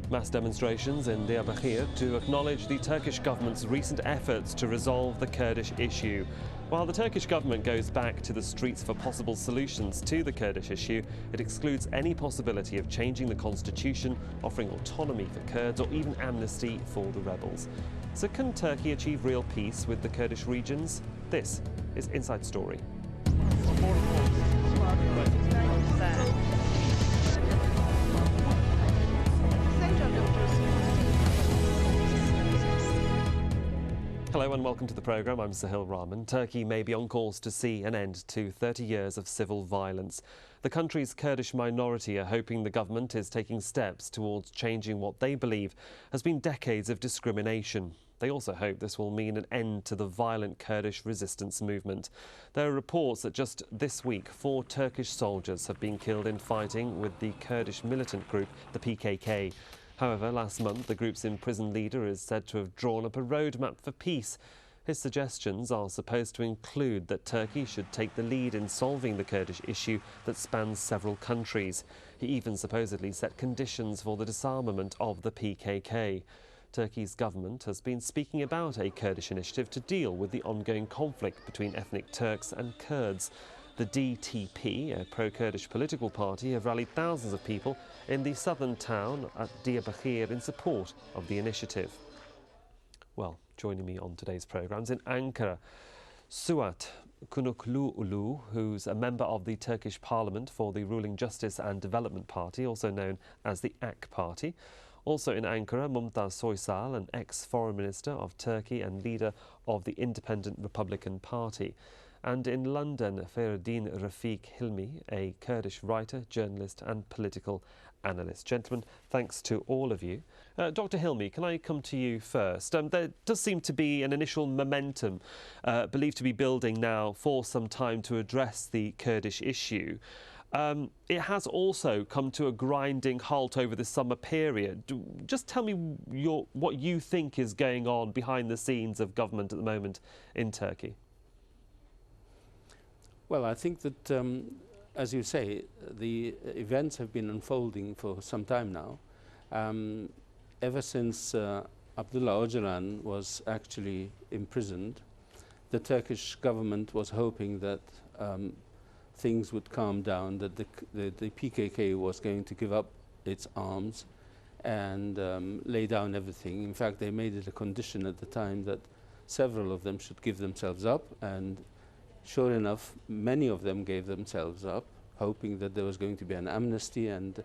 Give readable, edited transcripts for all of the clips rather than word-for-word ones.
Mass demonstrations in Diyarbakir to acknowledge the Turkish government's recent efforts to resolve the Kurdish issue. While the Turkish government goes back to the streets for possible solutions to the Kurdish issue, it excludes any possibility of changing the constitution, offering autonomy for Kurds or even amnesty for the rebels. So can Turkey achieve real peace with the Kurdish regions? This is Inside Story. Hello and welcome to the programme. I'm Sahil Rahman. Turkey may be on course to see an end to 30 years of civil violence. The country's Kurdish minority are hoping the government is taking steps towards changing what they believe has been decades of discrimination. They also hope this will mean an end to the violent Kurdish resistance movement. There are reports that just this week 4 Turkish soldiers have been killed in fighting with the Kurdish militant group, the PKK. However, last month, the group's imprisoned leader is said to have drawn up a roadmap for peace. His suggestions are supposed to include that Turkey should take the lead in solving the Kurdish issue that spans several countries. He even supposedly set conditions for the disarmament of the PKK. Turkey's government has been speaking about a Kurdish initiative to deal with the ongoing conflict between ethnic Turks and Kurds. The DTP, a pro-Kurdish political party, have rallied thousands of people in the southern town at Diyarbakir in support of the initiative. Well, joining me on today's programmes in Ankara, Suat Kunukluulu, who's a member of the Turkish Parliament for the ruling Justice and Development Party, also known as the AK Party. Also in Ankara, Mumtaz Soysal, an ex-foreign minister of Turkey and leader of the Independent Republican Party. And in London, Feruddin Rafiq Hilmi, a Kurdish writer, journalist and political analyst. Gentlemen, thanks to all of you. Dr. Hilmi, can I come to you first? There does seem to be an initial momentum believed to be building now for some time to address the Kurdish issue. It has also come to a grinding halt over the summer period. Just tell me what you think is going on behind the scenes of government at the moment in Turkey. Well, I think that, as you say, the events have been unfolding for some time now. Ever since Abdullah Öcalan was actually imprisoned, the Turkish government was hoping that things would calm down, that the PKK was going to give up its arms and lay down everything. In fact, they made it a condition at the time that several of them should give themselves up, and sure enough, many of them gave themselves up, hoping that there was going to be an amnesty and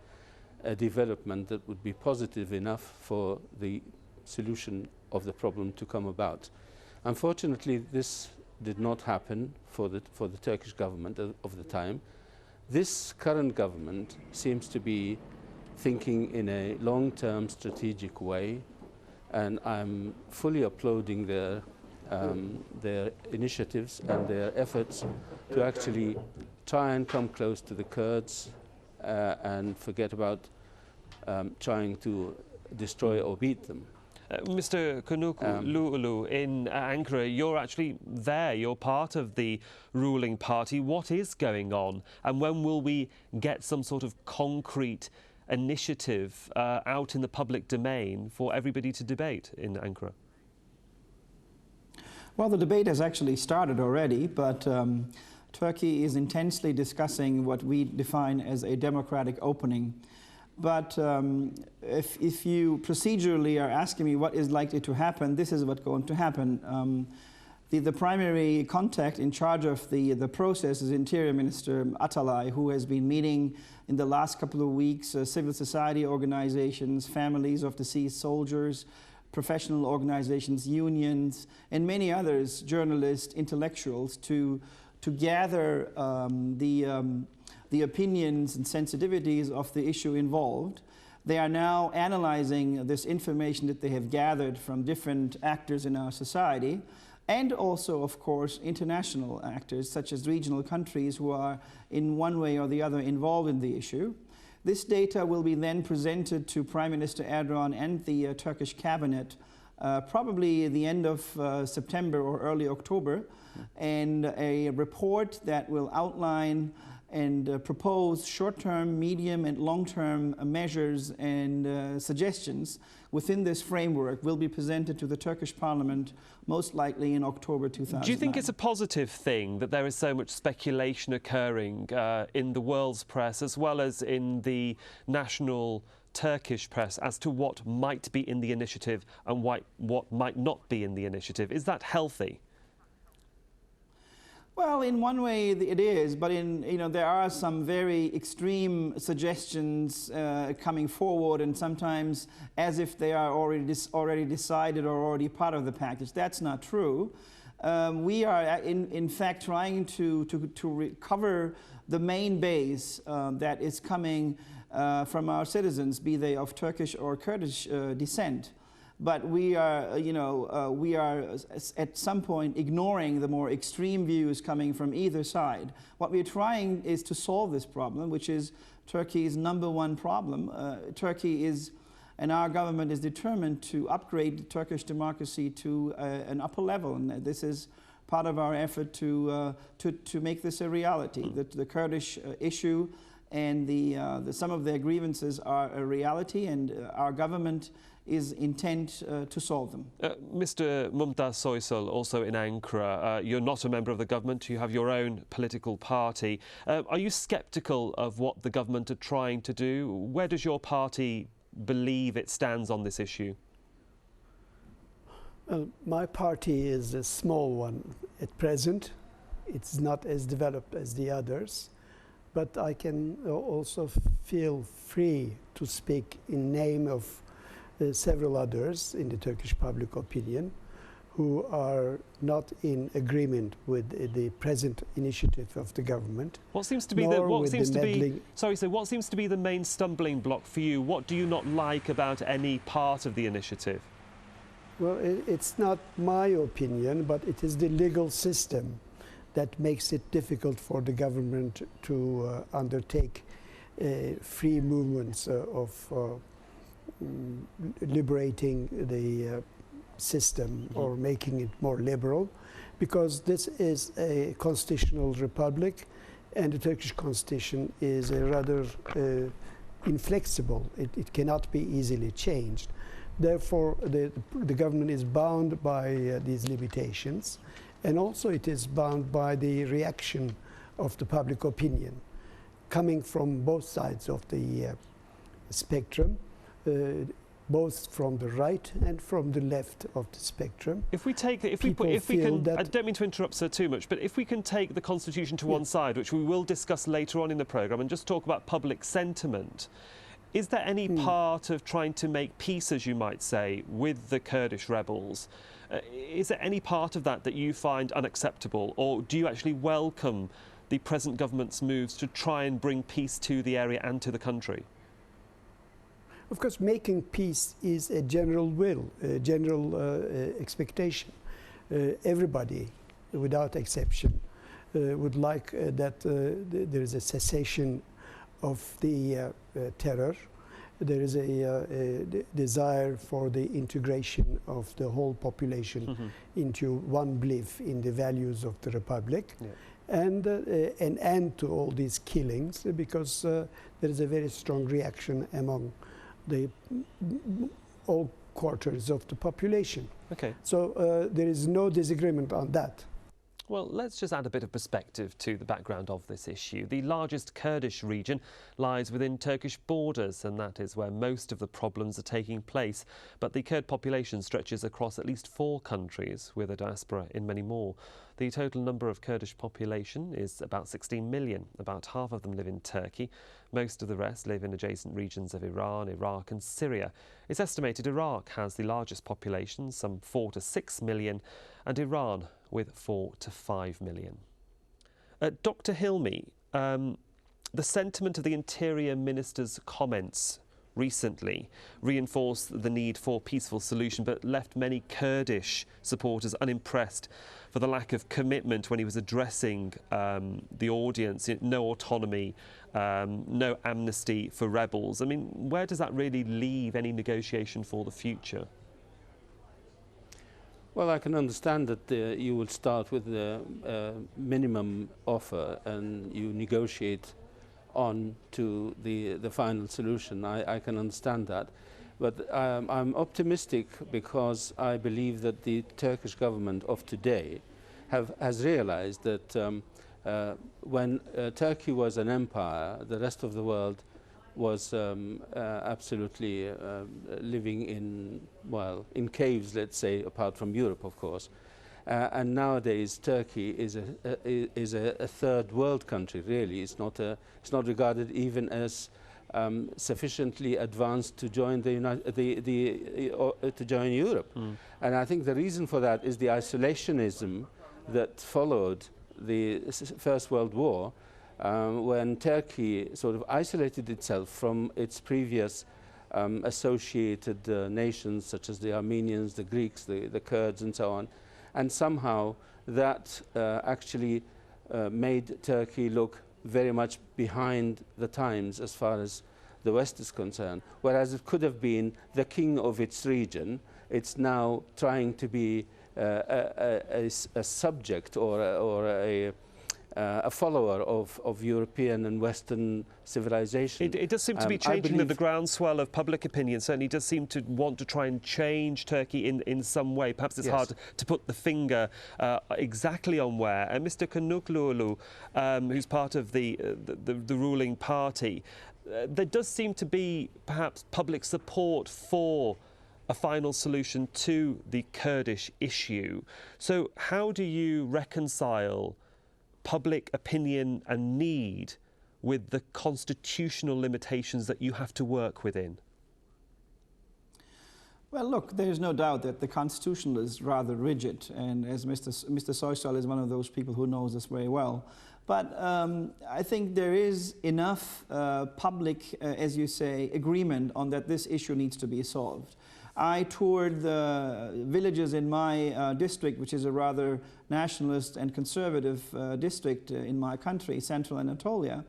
a development that would be positive enough for the solution of the problem to come about. Unfortunately, this did not happen for the Turkish government of the time. This current government seems to be thinking in a long-term strategic way, and I'm fully applauding their initiatives and their efforts to actually try and come close to the Kurds and forget about trying to destroy or beat them. Mr. Kunukluulu, in Ankara, you're actually there, you're part of the ruling party. What is going on, and when will we get some sort of concrete initiative out in the public domain for everybody to debate in Ankara? Well, the debate has actually started already, but Turkey is intensely discussing what we define as a democratic opening. But if you procedurally are asking me what is likely to happen, this is what's going to happen. The primary contact in charge of the process is Interior Minister Atalay, who has been meeting in the last couple of weeks civil society organizations, families of deceased soldiers, professional organizations, unions, and many others, journalists, intellectuals, to gather the opinions and sensitivities of the issue involved. They are now analyzing this information that they have gathered from different actors in our society, and also, of course, international actors, such as regional countries who are in one way or the other involved in the issue. This data will be then presented to Prime Minister Erdogan and the Turkish cabinet probably at the end of September or early October, and a report that will outline and propose short-term, medium, and long-term measures and suggestions within this framework will be presented to the Turkish Parliament most likely in October 2009. Do you think it's a positive thing that there is so much speculation occurring in the world's press as well as in the national Turkish press as to what might be in the initiative and what might not be in the initiative? Is that healthy? Well, in one way it is, but there are some very extreme suggestions coming forward, and sometimes as if they are already decided or already part of the package. That's not true. We are in fact trying to recover the main base that is coming from our citizens, be they of Turkish or Kurdish descent. But we are, we are at some point ignoring the more extreme views coming from either side. What we're trying is to solve this problem, which is Turkey's #1 problem. Turkey is, and our government is determined to upgrade Turkish democracy to an upper level, and this is part of our effort to make this a reality. The Kurdish issue and some of their grievances are a reality, and our government is intent to solve them. Mr. Mumtaz Soysal, also in Ankara, you're not a member of the government, you have your own political party. Are you sceptical of what the government are trying to do? Where does your party believe it stands on this issue? Well, my party is a small one at present. It's not as developed as the others, but I can also feel free to speak in name of several others in the Turkish public opinion who are not in agreement with the present initiative of the government. What seems to be what seems to be the main stumbling block for you? What do you not like about any part of the initiative? Well, it's not my opinion, but it is the legal system that makes it difficult for the government to undertake free movements of liberating the system or making it more liberal, because this is a constitutional republic and the Turkish constitution is a rather inflexible. It cannot be easily changed. Therefore, the government is bound by these limitations, and also it is bound by the reaction of the public opinion coming from both sides of the spectrum, both from the right and from the left of the spectrum. If we take, I don't mean to interrupt, sir, too much, but if we can take the Constitution to one side, which we will discuss later on in the programme, and just talk about public sentiment, is there any part of trying to make peace, as you might say, with the Kurdish rebels? Is there any part of that that you find unacceptable, or do you actually welcome the present government's moves to try and bring peace to the area and to the country? Of course, making peace is a general will, a general expectation. Everybody, without exception, would like that there is a cessation of the terror. There is a desire for the integration of the whole population into one belief in the values of the Republic. Yeah. And an end to all these killings, because there is a very strong reaction among all quarters of the population. Okay. So there is no disagreement on that. Well, let's just add a bit of perspective to the background of this issue. The largest Kurdish region lies within Turkish borders, and that is where most of the problems are taking place. But the Kurd population stretches across at least 4 countries, with a diaspora in many more. The total number of Kurdish population is about 16 million. About half of them live in Turkey. Most of the rest live in adjacent regions of Iran, Iraq and Syria. It's estimated Iraq has the largest population, some 4 to 6 million, and Iran with 4 to 5 million. Dr. Hilmi, the sentiment of the Interior Minister's comments recently reinforced the need for a peaceful solution, but left many Kurdish supporters unimpressed for the lack of commitment when he was addressing the audience. No autonomy, no amnesty for rebels. I mean, where does that really leave any negotiation for the future? Well, I can understand that you will start with the minimum offer and you negotiate on to the final solution. I can understand that. But I'm optimistic because I believe that the Turkish government of today has realized that when Turkey was an empire, the rest of the world was absolutely living in, well, in caves, let's say, apart from Europe, of course. And nowadays, Turkey is a third world country. Really, it's not regarded even as sufficiently advanced to join to join Europe. And I think the reason for that is the isolationism that followed the First World War, when Turkey sort of isolated itself from its previous associated nations, such as the Armenians, the Greeks, the Kurds, and so on. And somehow that actually made Turkey look very much behind the times as far as the West is concerned. Whereas it could have been the king of its region, it's now trying to be a subject or a follower of European and Western civilization. It does seem to be changing the groundswell of public opinion. Certainly does seem to want to try and change Turkey in some way. Perhaps it's hard to put the finger exactly on where. And Mr. Kılıçdaroğlu, who's part of the ruling party, there does seem to be perhaps public support for a final solution to the Kurdish issue. So how do you reconcile public opinion and need with the constitutional limitations that you have to work within? Well, look, there's no doubt that the Constitution is rather rigid, and as Mr. Soysal is one of those people who knows this very well. But I think there is enough public, as you say, agreement on that this issue needs to be solved. I toured the villages in my district, which is a rather nationalist and conservative district in my country, Central Anatolia,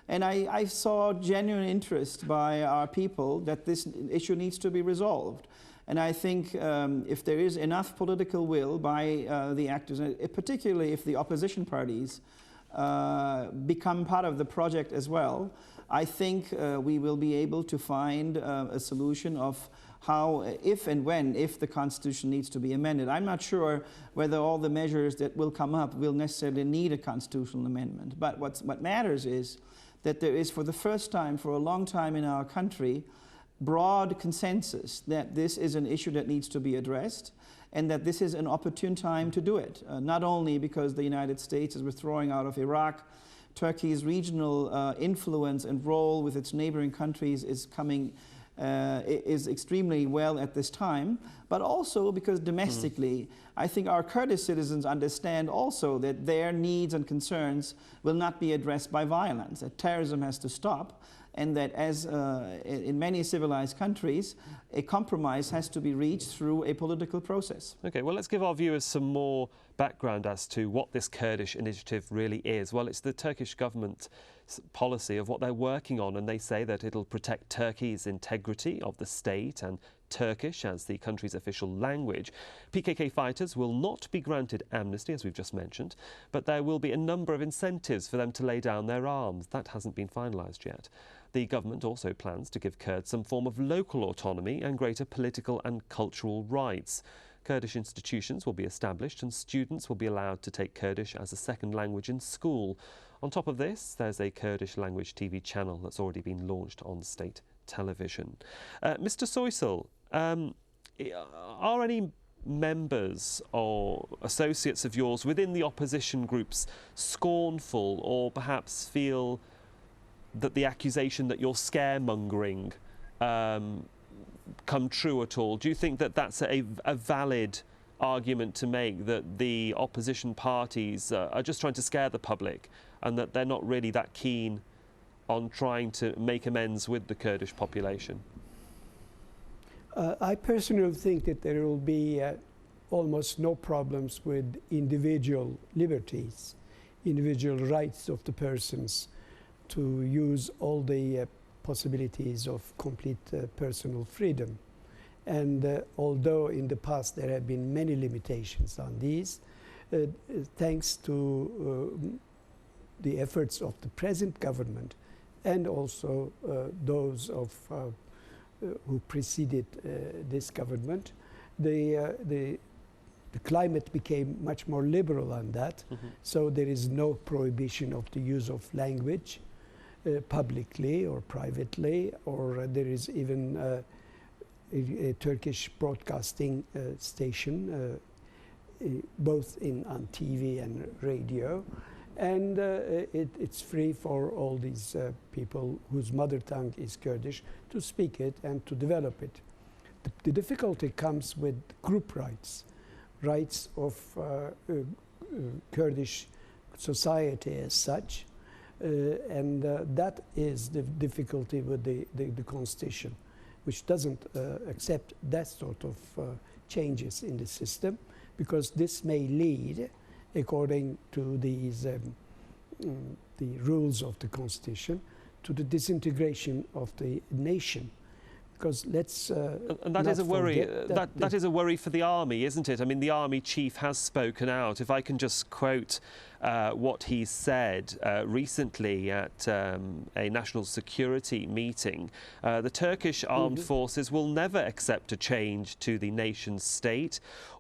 and I saw genuine interest by our people that this issue needs to be resolved. And I think if there is enough political will by the actors, particularly if the opposition parties become part of the project as well, I think we will be able to find a solution of how, if and when, if the Constitution needs to be amended. I'm not sure whether all the measures that will come up will necessarily need a constitutional amendment. But what matters is that there is, for the first time, for a long time in our country, broad consensus that this is an issue that needs to be addressed, and that this is an opportune time to do it. Not only because the United States is withdrawing out of Iraq, Turkey's regional influence and role with its neighboring countries is is extremely well at this time, but also because domestically, I think our Kurdish citizens understand also that their needs and concerns will not be addressed by violence, that terrorism has to stop, and that as in many civilized countries, a compromise has to be reached through a political process. Okay, well, let's give our viewers some more background as to what this Kurdish initiative really is. Well, it's the Turkish government policy of what they're working on, and they say that it'll protect Turkey's integrity of the state and Turkish as the country's official language. PKK fighters will not be granted amnesty, as we've just mentioned, but there will be a number of incentives for them to lay down their arms. That hasn't been finalised yet. The government also plans to give Kurds some form of local autonomy and greater political and cultural rights. Kurdish institutions will be established and students will be allowed to take Kurdish as a second language in school. On top of this, there's a Kurdish language TV channel that's already been launched on state television. Mr. Soysal, are any members or associates of yours within the opposition groups scornful or perhaps feel that the accusation that you're scaremongering come true at all? Do you think that that's a valid argument to make, that the opposition parties are just trying to scare the public and that they're not really that keen on trying to make amends with the Kurdish population? I personally think that there will be almost no problems with individual liberties, individual rights of the persons to use all the possibilities of complete personal freedom. And although in the past there have been many limitations on these, thanks to the efforts of the present government and also those of who preceded this government, the climate became much more liberal on that. So there is no prohibition of the use of language publicly or privately, or there is even a Turkish broadcasting station, both on TV and radio. And it's free for all these people whose mother tongue is Kurdish to speak it and to develop it. The difficulty comes with group rights of Kurdish society as such, and that is the difficulty with the constitution, which doesn't accept that sort of changes in the system, because this may lead, according to these the rules of the constitution, to the disintegration of the nation. Because let's and that is a worry. That is a worry for the army, isn't it? I mean, the army chief has spoken out. If I can just quote what he said recently at a national security meeting, the Turkish armed forces will never accept a change to the nation state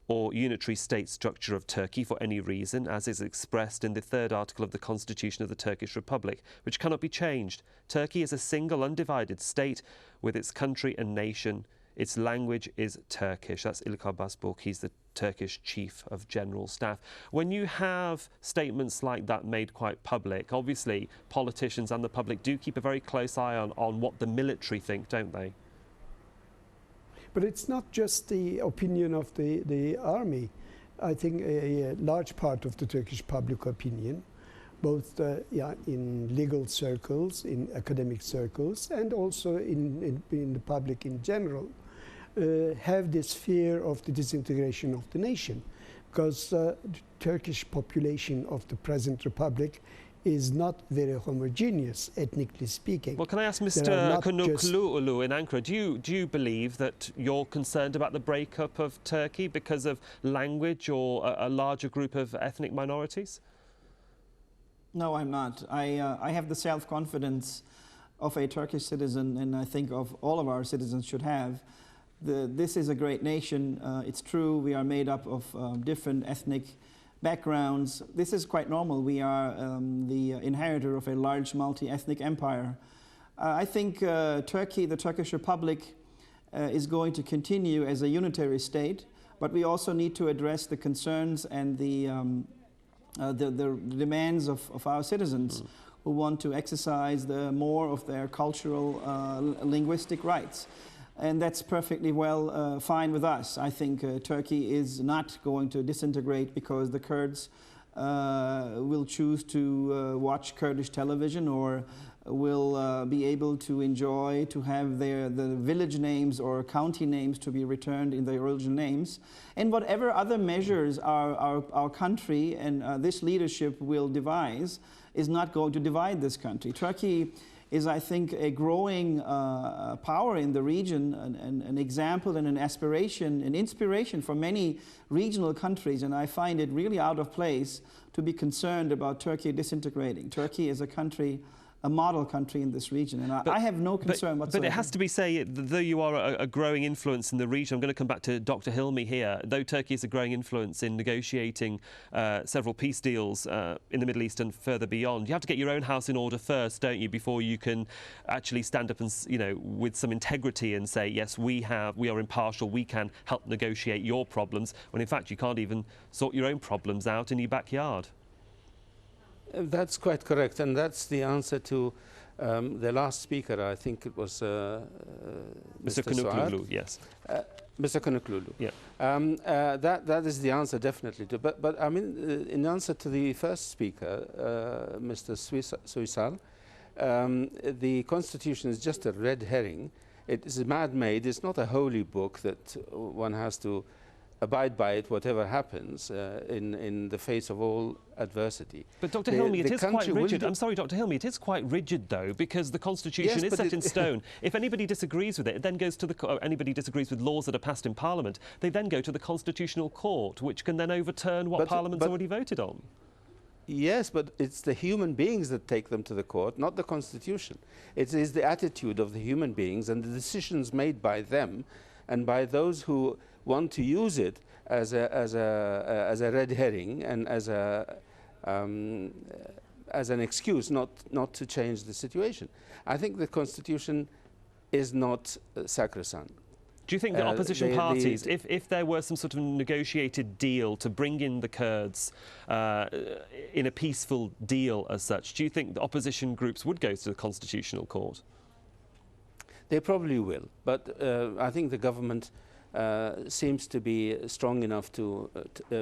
or unitary state structure of Turkey for any reason, as is expressed in the 3rd article of the Constitution of the Turkish Republic, which cannot be changed. Turkey is a single, undivided state with its country and nation. Its language is Turkish. That's İlkay Başbuğ. He's the Turkish Chief of General Staff. When you have statements like that made quite public, obviously politicians and the public do keep a very close eye on what the military think, don't they? But it's not just the opinion of the army. I think a large part of the Turkish public opinion, both in legal circles, in academic circles, and also in the public in general, have this fear of the disintegration of the nation, because the Turkish population of the present republic is not very homogeneous, ethnically speaking. Well, can I ask Mr. Konukluoğlu in Ankara, do you believe that you're concerned about the breakup of Turkey because of language or a larger group of ethnic minorities? No, I'm not. I have the self-confidence of a Turkish citizen, and I think of all of our citizens should have. This is a great nation. It's true, we are made up of different ethnic backgrounds. This is quite normal. We are the inheritor of a large multi-ethnic empire. I think Turkey, the Turkish Republic, is going to continue as a unitary state, but we also need to address the concerns and the demands of our citizens who want to exercise more of their cultural, linguistic rights. And that's perfectly well fine with us. I think Turkey is not going to disintegrate because the Kurds will choose to watch Kurdish television, or will be able to enjoy to have the village names or county names to be returned in their original names. And whatever other measures our country and this leadership will devise is not going to divide this country. Turkey is, I think, a growing power in the region, an example and an aspiration, an inspiration for many regional countries, and I find it really out of place to be concerned about Turkey disintegrating. Turkey is a country, a model country in this region, and I have no concern whatsoever. But it has to be said, though you are a growing influence in the region, I'm going to come back to Dr. Hilmi here, though Turkey is a growing influence in negotiating several peace deals in the Middle East and further beyond, you have to get your own house in order first, don't you, before you can actually stand up and, you know, with some integrity and say, yes, we are impartial, we can help negotiate your problems, when in fact you can't even sort your own problems out in your backyard. That's quite correct, and that's the answer to the last speaker. I think it was Mr. Konukluoğlu, yes. Mr. Konukluoğlu. Yeah. That is the answer, definitely. But I mean, in answer to the first speaker, Mr. Soysal, the Constitution is just a red herring. It is man-made. It's not a holy book that one has to abide by it, whatever happens, in the face of all adversity. But Dr. Hilmi, it is quite rigid. I'm sorry, Dr. Hilmi, it is quite rigid, though, because the Constitution is set in stone. If anybody disagrees with it, it then goes to anybody disagrees with laws that are passed in Parliament, they then go to the Constitutional Court, which can then overturn what Parliament's already voted on. Yes, but it's the human beings that take them to the court, not the Constitution. It is the attitude of the human beings and the decisions made by them and by those who want to use it as a red herring and as an excuse not to change the situation. I think the Constitution is not sacrosanct. Do you think that opposition parties, if there were some sort of negotiated deal to bring in the Kurds in a peaceful deal as such, do you think the opposition groups would go to the Constitutional Court? They probably will, but I think the government seems to be strong enough to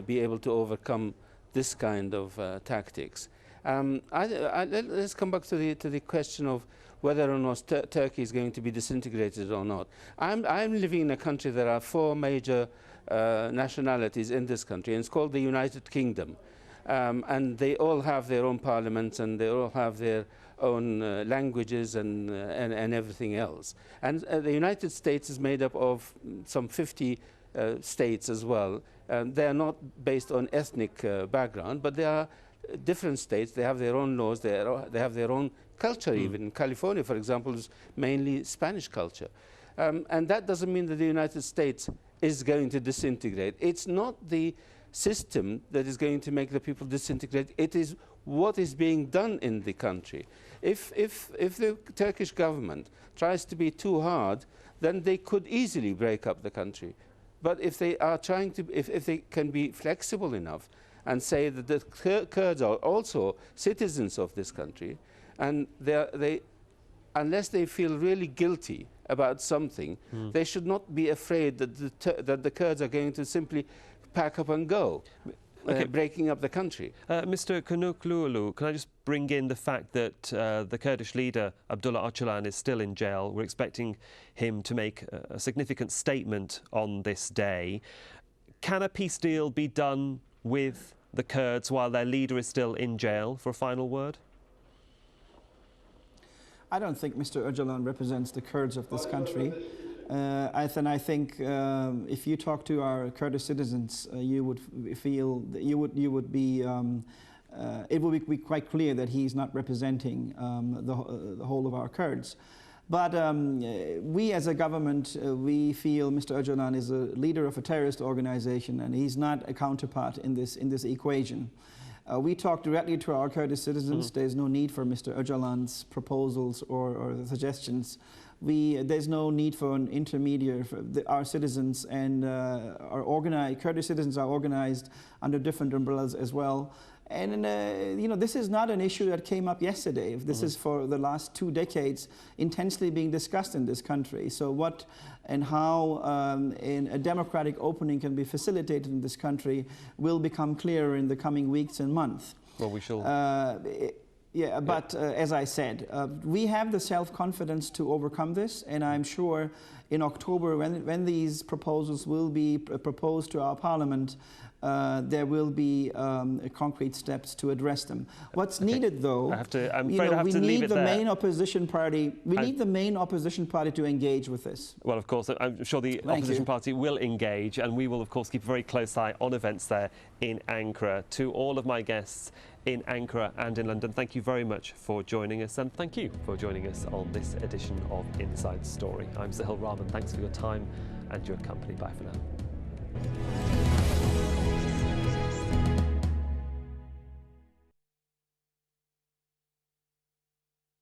be able to overcome this kind of tactics. Let's come back to the question of whether or not Turkey is going to be disintegrated or not. I'm living in a country. There are 4 major nationalities in this country, and it's called the United Kingdom. And they all have their own parliaments, and they all have their own languages and everything else. And the United States is made up of some 50 states as well. They are not based on ethnic background, but they are different states. They have their own laws. They have their own culture. Even California, for example, is mainly Spanish culture. And that doesn't mean that the United States is going to disintegrate. It's not the system that is going to make the people disintegrate. It is what is being done in the country. If the Turkish government tries to be too hard, then they could easily break up the country. But if they are trying to, if they can be flexible enough and say that the Kurds are also citizens of this country, and unless they feel really guilty about something, they should not be afraid that the Kurds are going to simply pack up and go, breaking up the country. Mr. Konukluoğlu, can I just bring in the fact that the Kurdish leader, Abdullah Öcalan, is still in jail. We're expecting him to make a significant statement on this day. Can a peace deal be done with the Kurds while their leader is still in jail, for a final word? I don't think Mr. Öcalan represents the Kurds of this country. I think if you talk to our Kurdish citizens, you would feel that it would be quite clear that he's not representing the whole of our Kurds. But we as a government, we feel Mr. Öcalan is a leader of a terrorist organization, and he's not a counterpart in this equation. We talk directly to our Kurdish citizens. There's no need for Mr. Öcalan's proposals or suggestions. There's no need for an intermediary. Our citizens and Kurdish citizens are organized under different umbrellas as well. And this is not an issue that came up yesterday. This is for the last 2 decades intensely being discussed in this country. So what and how a democratic opening can be facilitated in this country will become clearer in the coming weeks and months. Well, we shall... as I said, we have the self-confidence to overcome this, and I'm sure in October, when these proposals will be proposed to our Parliament, there will be concrete steps to address them. What's needed, though, we need the main opposition party. We need the main opposition party to engage with this. Well, of course, I'm sure the opposition party will engage, and we will, of course, keep a very close eye on events there in Ankara. To all of my guests in Ankara and in London, thank you very much for joining us, and thank you for joining us on this edition of Inside Story. I'm Sahil Rahman. Thanks for your time and your company. Bye for now.